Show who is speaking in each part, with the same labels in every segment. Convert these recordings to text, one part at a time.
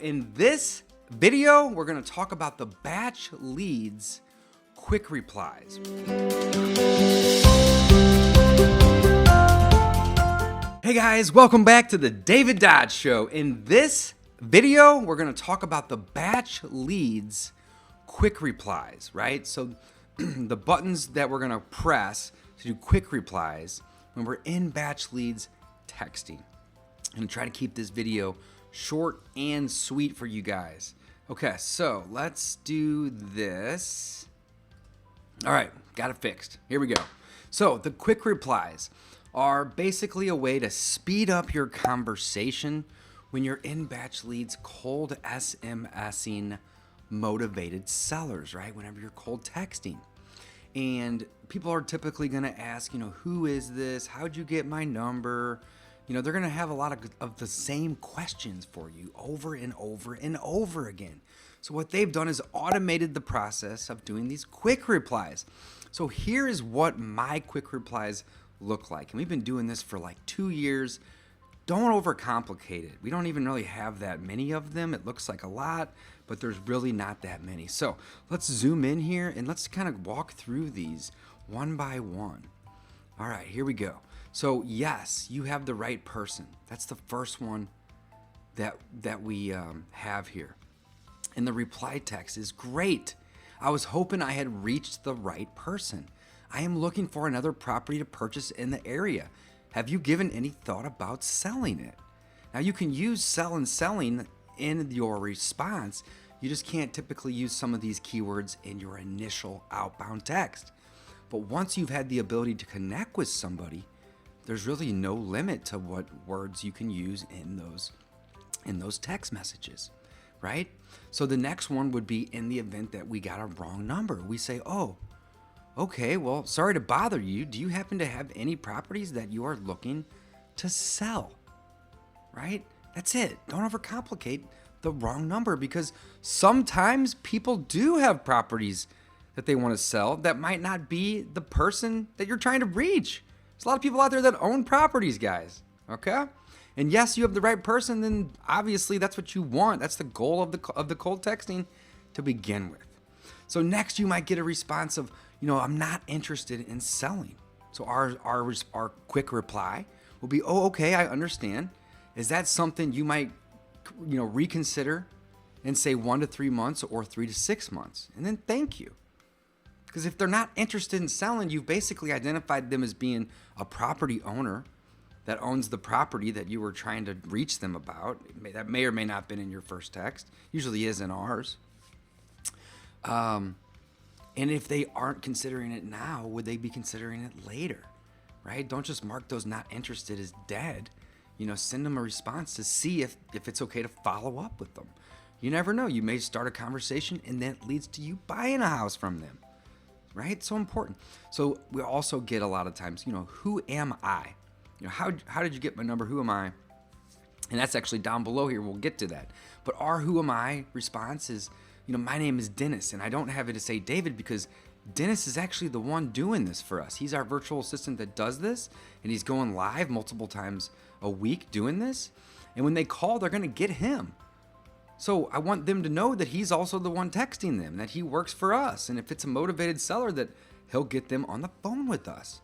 Speaker 1: In this video, we're going to talk about the batch leads quick replies. Hey guys, welcome back to the David Dodge Show. In this video, we're going to talk about the batch leads quick replies, right? So the buttons that we're going to press to do quick replies when we're in batch leads texting. I'm going to try to keep this video short and sweet for you guys. Okay, so let's do this. All right, got it fixed. Here we go. So the quick replies are basically a way to speed up your conversation when you're in batch leads cold SMSing motivated sellers, right? Whenever you're cold texting. And people are typically going to ask, who is this? How'd you get my number? They're going to have a lot of the same questions for you over and over and over again. So what they've done is automated the process of doing these quick replies. So here is what my quick replies look like. And we've been doing this for like 2 years. Don't overcomplicate it. We don't even really have that many of them. It looks like a lot, but there's really not that many. So let's zoom in here and let's kind of walk through these one by one. All right, here we go. So yes, you have the right person. That's the first one that we have here. And the reply text is great. I was hoping I had reached the right person. I am looking for another property to purchase in the area. Have you given any thought about selling it? Now you can use sell and selling in your response. You just can't typically use some of these keywords in your initial outbound text. But once you've had the ability to connect with somebody, there's really no limit to what words you can use in those text messages, right? So the next one would be in the event that we got a wrong number. We say, oh, okay, well, sorry to bother you. Do you happen to have any properties that you are looking to sell, right? That's it. Don't overcomplicate the wrong number, because sometimes people do have properties that they want to sell that might not be the person that you're trying to reach. There's a lot of people out there that own properties, guys, okay? And yes, you have the right person, then obviously that's what you want. That's the goal of the cold texting to begin with. So next you might get a response of, I'm not interested in selling. So our quick reply will be, oh, okay, I understand. Is that something you might, reconsider and say 1 to 3 months or 3 to 6 months? And then thank you. Because if they're not interested in selling, you've basically identified them as being a property owner that owns the property that you were trying to reach them about. That may or may not have been in your first text. Usually is in ours. And if they aren't considering it now, would they be considering it later, right? Don't just mark those not interested as dead. Send them a response to see if it's okay to follow up with them. You never know. You may start a conversation and that leads to you buying a house from them, right? So important. So we also get a lot of times, who am I? How did you get my number? Who am I? And that's actually down below here. We'll get to that. But our who am I response is, my name is Dennis, and I don't have it to say David because Dennis is actually the one doing this for us. He's our virtual assistant that does this, and he's going live multiple times a week doing this. And when they call, they're going to get him. So I want them to know that he's also the one texting them, that he works for us. And if it's a motivated seller, that he'll get them on the phone with us.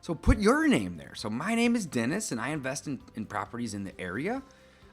Speaker 1: So put your name there. So my name is Dennis, and I invest in properties in the area.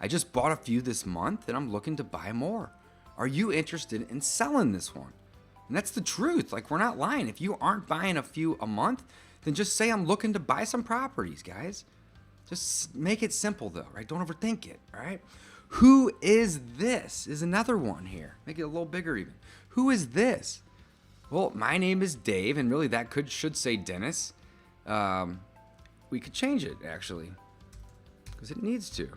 Speaker 1: I just bought a few this month, and I'm looking to buy more. Are you interested in selling this one? And that's the truth. Like, we're not lying. If you aren't buying a few a month, then just say I'm looking to buy some properties, guys. Just make it simple, though, right? Don't overthink it, all right? Who is this is another one here. Make it a little bigger even. Who is this? Well, my name is Dave, and really that should say Dennis. We could change it, actually, because it needs to.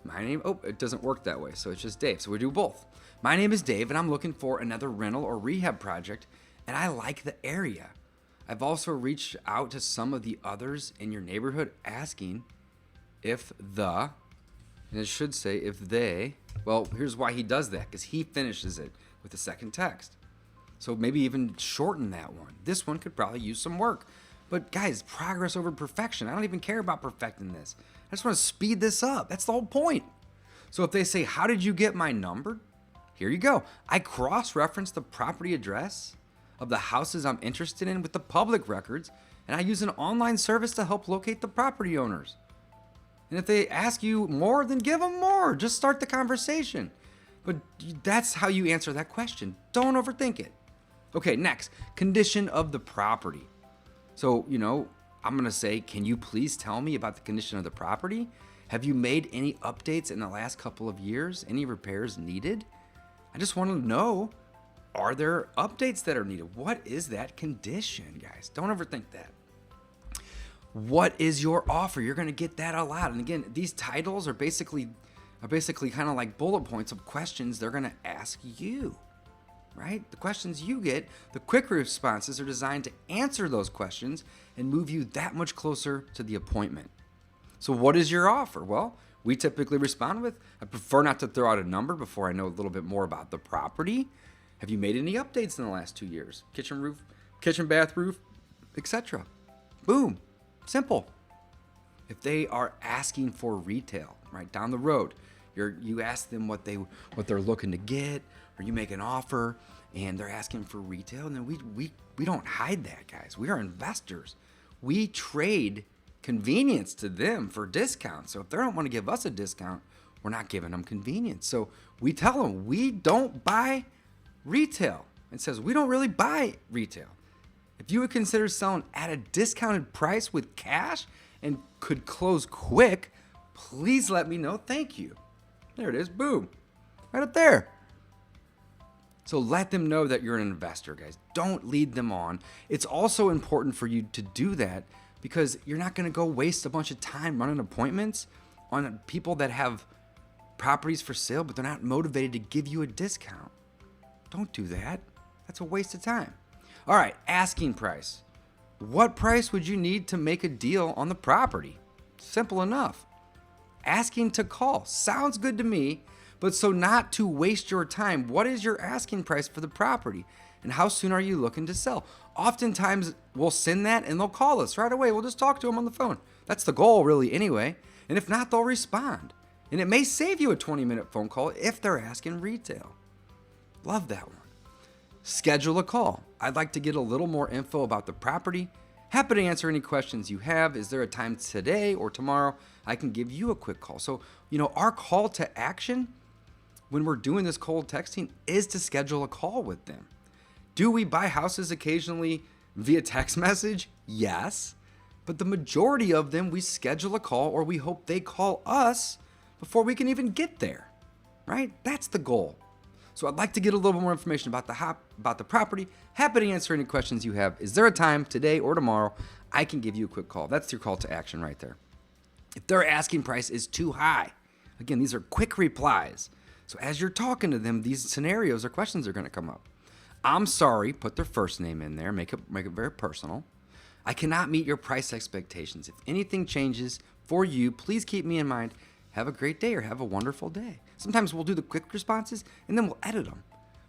Speaker 1: My name, it doesn't work that way, so it's just Dave. So we do both. My name is Dave, and I'm looking for another rental or rehab project, and I like the area. I've also reached out to some of the others in your neighborhood asking if and it should say if they, well, here's why he does that, because he finishes it with the second text. So maybe even shorten that one. This one could probably use some work. But guys, progress over perfection. I don't even care about perfecting this. I just want to speed this up. That's the whole point. So if they say, how did you get my number? Here you go. I cross-reference the property address of the houses I'm interested in with the public records, and I use an online service to help locate the property owners. And if they ask you more, then give them more. Just start the conversation. But that's how you answer that question. Don't overthink it. Okay, next, condition of the property. So, I'm going to say, can you please tell me about the condition of the property? Have you made any updates in the last couple of years? Any repairs needed? I just want to know, are there updates that are needed? What is that condition, guys? Don't overthink that. What is your offer? You're going to get that a lot. And again, these titles are basically kind of like bullet points of questions they're going to ask you, right? The questions you get, the quick responses are designed to answer those questions and move you that much closer to the appointment. So what is your offer? Well, we typically respond with, I prefer not to throw out a number before I know a little bit more about the property. Have you made any updates in the last 2 years? Kitchen roof, kitchen bath roof, etc. Boom. Simple. If they are asking for retail, right down the road, you ask them what they're looking to get, or you make an offer and they're asking for retail, and then we don't hide that, guys. We are investors. We trade convenience to them for discounts. So if they don't want to give us a discount, we're not giving them convenience. So we tell them we don't buy retail. It says we don't really buy retail. If you would consider selling at a discounted price with cash and could close quick, please let me know. Thank you. There it is. Boom. Right up there. So let them know that you're an investor, guys. Don't lead them on. It's also important for you to do that because you're not going to go waste a bunch of time running appointments on people that have properties for sale, but they're not motivated to give you a discount. Don't do that. That's a waste of time. All right, asking price. What price would you need to make a deal on the property? Simple enough. Asking to call. Sounds good to me, but so not to waste your time, what is your asking price for the property? And how soon are you looking to sell? Oftentimes, we'll send that and they'll call us right away. We'll just talk to them on the phone. That's the goal, really, anyway. And if not, they'll respond. And it may save you a 20-minute phone call if they're asking retail. Love that one. Schedule a call. I'd like to get a little more info about the property. Happy to answer any questions you have. Is there a time today or tomorrow I can give you a quick call? So, our call to action when we're doing this cold texting is to schedule a call with them. Do we buy houses occasionally via text message? Yes. But the majority of them, we schedule a call or we hope they call us before we can even get there, right? That's the goal. So I'd like to get a little bit more information about the property. Happy to answer any questions you have. Is there a time today or tomorrow I can give you a quick call? That's your call to action right there. If their asking price is too high, again, these are quick replies. So as you're talking to them, these scenarios or questions are going to come up. I'm sorry, put their first name in there, make it very personal. I cannot meet your price expectations. If anything changes for you, please keep me in mind. Have a great day or have a wonderful day. Sometimes we'll do the quick responses and then we'll edit them.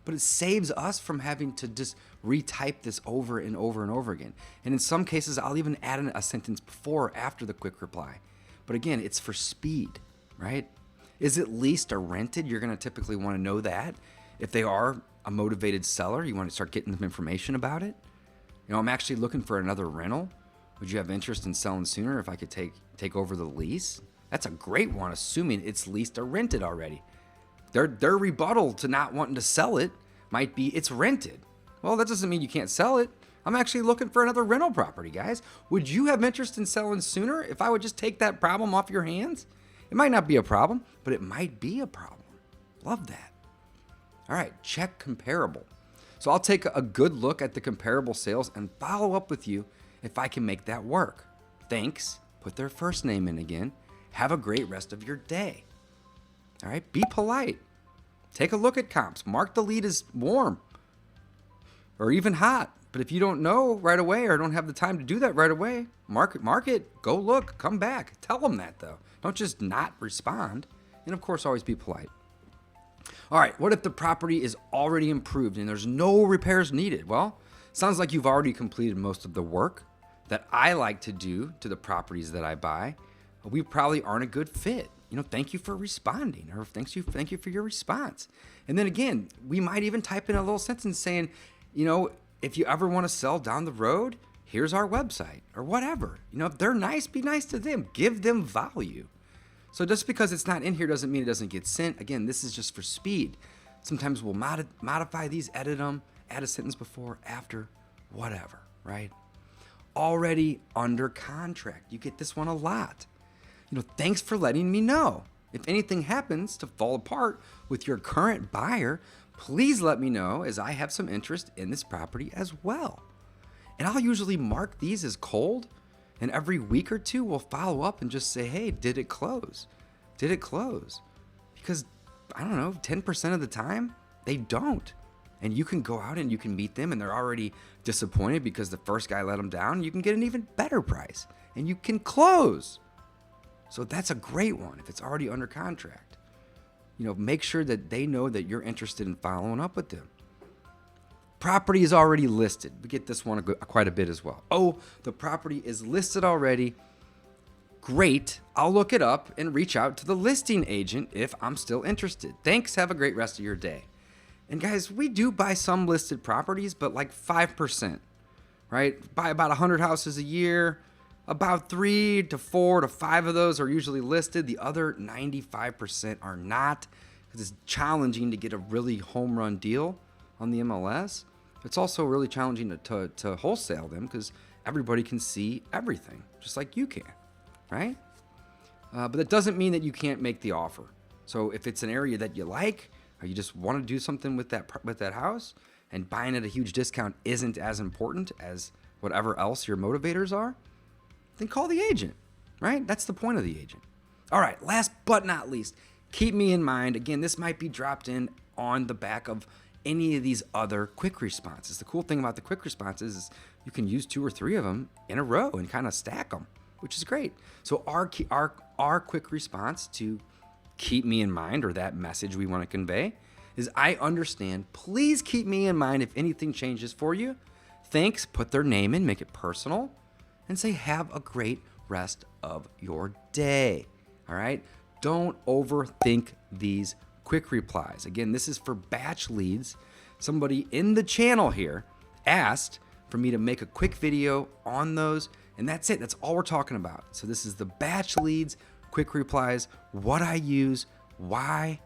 Speaker 1: But it saves us from having to just retype this over and over and over again. And in some cases, I'll even add in a sentence before or after the quick reply. But again, it's for speed, right? Is it leased or rented? You're going to typically want to know that. If they are a motivated seller, you want to start getting them information about it. I'm actually looking for another rental. Would you have interest in selling sooner if I could take over the lease? That's a great one, assuming it's leased or rented already. Their rebuttal to not wanting to sell it might be it's rented. Well, that doesn't mean you can't sell it. I'm actually looking for another rental property, guys. Would you have interest in selling sooner if I would just take that problem off your hands? It might not be a problem, but it might be a problem. Love that. All right, check comparable. So I'll take a good look at the comparable sales and follow up with you if I can make that work. Thanks. Put their first name in again. Have a great rest of your day. All right, be polite. Take a look at comps. Mark the lead as warm or even hot. But if you don't know right away or don't have the time to do that right away, mark it, go look, come back. Tell them that though. Don't just not respond. And of course, always be polite. All right, what if the property is already improved and there's no repairs needed? Well, sounds like you've already completed most of the work that I like to do to the properties that I buy. We probably aren't a good fit. thank you for responding, or thank you for your response. And then again, we might even type in a little sentence saying, if you ever want to sell down the road, here's our website or whatever. If they're nice, be nice to them. Give them value. So just because it's not in here doesn't mean it doesn't get sent. Again, this is just for speed. Sometimes we'll modify these, edit them, add a sentence before, after, whatever, right? Already under contract. You get this one a lot. Thanks for letting me know. If anything happens to fall apart with your current buyer, please let me know, as I have some interest in this property as well. And I'll usually mark these as cold, and every week or two we'll follow up and just say, hey, did it close? Did it close? Because, I don't know, 10% of the time, they don't. And you can go out and you can meet them, and they're already disappointed because the first guy let them down. You can get an even better price, and you can close. So that's a great one if it's already under contract. Make sure that they know that you're interested in following up with them. Property is already listed. We get this one quite a bit as well. Oh, the property is listed already. Great. I'll look it up and reach out to the listing agent if I'm still interested. Thanks. Have a great rest of your day. And guys, we do buy some listed properties, but like 5%, right? Buy about 100 houses a year. About 3 to 4 to 5 of those are usually listed. The other 95% are not, because it's challenging to get a really home run deal on the MLS. It's also really challenging to wholesale them, because everybody can see everything, just like you can, right? But that doesn't mean that you can't make the offer. So if it's an area that you like, or you just want to do something with that house, and buying at a huge discount isn't as important as whatever else your motivators are, then call the agent, right? That's the point of the agent. All right, last but not least, keep me in mind. Again, this might be dropped in on the back of any of these other quick responses. The cool thing about the quick responses is you can use 2 or 3 of them in a row and kind of stack them, which is great. So our quick response to keep me in mind, or that message we want to convey, is I understand. Please keep me in mind if anything changes for you. Thanks. Put their name in, make it personal, and say, have a great rest of your day. All right? Don't overthink these quick replies. Again, this is for batch leads. Somebody in the channel here asked for me to make a quick video on those, and that's it. That's all we're talking about. So this is the batch leads, quick replies, what I use, why,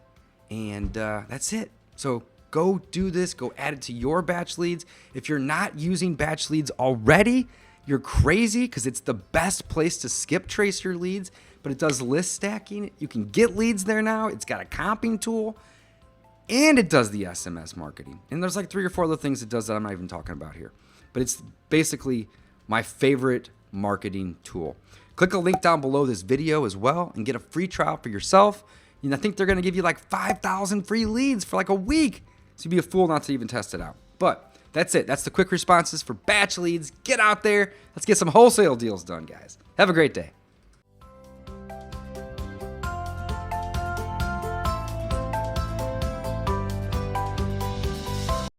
Speaker 1: and that's it. So go do this. Go add it to your batch leads. If you're not using batch leads already, you're crazy, because it's the best place to skip trace your leads, but it does list stacking. You can get leads there now. It's got a comping tool, and it does the SMS marketing. And there's like 3 or 4 other things it does that I'm not even talking about here. But it's basically my favorite marketing tool. Click a link down below this video as well and get a free trial for yourself. I think they're going to give you like 5,000 free leads for like a week. So you'd be a fool not to even test it out. But that's it. That's the quick responses for batch leads. Get out there. Let's get some wholesale deals done, guys. Have a great day.